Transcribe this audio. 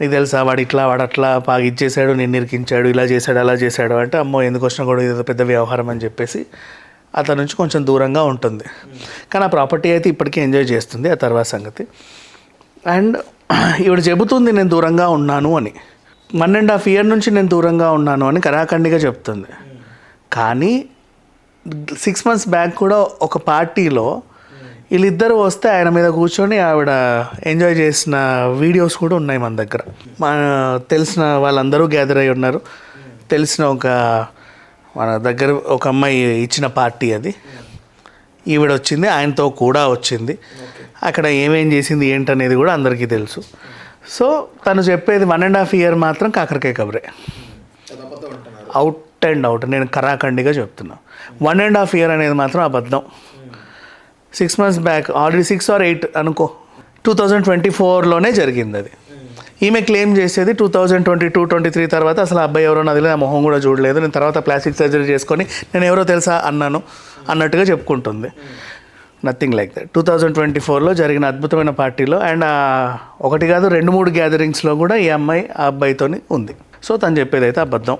నీకు తెలుసా వాడు ఇట్లా వాడు అట్లా బాగా ఇచ్చేసాడు, నేను ఇరికించాడు, ఇలా చేశాడు అలా చేశాడు అంటే అమ్మో ఎందుకు వచ్చినా కూడా ఇది పెద్ద వ్యవహారం అని చెప్పేసి అతని నుంచి కొంచెం దూరంగా ఉంటుంది. కానీ ఆ ప్రాపర్టీ అయితే ఇప్పటికీ ఎంజాయ్ చేస్తుంది, ఆ తర్వాత సంగతి. అండ్ ఈవిడ చెబుతుంది నేను దూరంగా ఉన్నాను అని, 1.5 year నుంచి నేను దూరంగా ఉన్నాను అని కరాఖండిగా చెప్తుంది. కానీ 6 months బ్యాక్ కూడా ఒక పార్టీలో వీళ్ళిద్దరూ వస్తే ఆయన మీద కూర్చొని ఆవిడ ఎంజాయ్ చేసిన వీడియోస్ కూడా ఉన్నాయి మన దగ్గర. తెలిసిన వాళ్ళందరూ గ్యాదర్ అయి ఉన్నారు. తెలిసిన మన దగ్గర ఒక అమ్మాయి ఇచ్చిన పార్టీ అది, ఈవిడ వచ్చింది, ఆయనతో కూడా వచ్చింది. అక్కడ ఏమేం చేసింది ఏంటనేది కూడా అందరికీ తెలుసు. సో తను చెప్పేది 1.5 year మాత్రం కాకరకాయ కబరే, అవుట్ అండ్ అవుట్. నేను కరాఖండిగా చెప్తున్నా, 1.5 year అనేది మాత్రం అబద్ధం. 6 months బ్యాక్, ఆల్రెడీ 6 or 8 అనుకో, 2024లోనే జరిగింది అది. ఈమె క్లెయిమ్ చేసేది 2022-23 తర్వాత అసలు అబ్బాయి ఎవరో నదిలే, ఆ మొహం కూడా చూడలేదు, నేను తర్వాత ప్లాస్టిక్ సర్జరీ చేసుకొని నేను ఎవరో తెలుసా అన్నాను అన్నట్టుగా చెప్పుకుంటుంది. Nothing like that. 2024లో జరిగిన అద్భుతమైన పార్టీలో అండ్ 1 కాదు 2-3 గ్యాదరింగ్స్లో కూడా ఈ అమ్మాయి ఆ అబ్బాయితోని ఉంది. సో తను చెప్పేది అయితే అబద్ధం.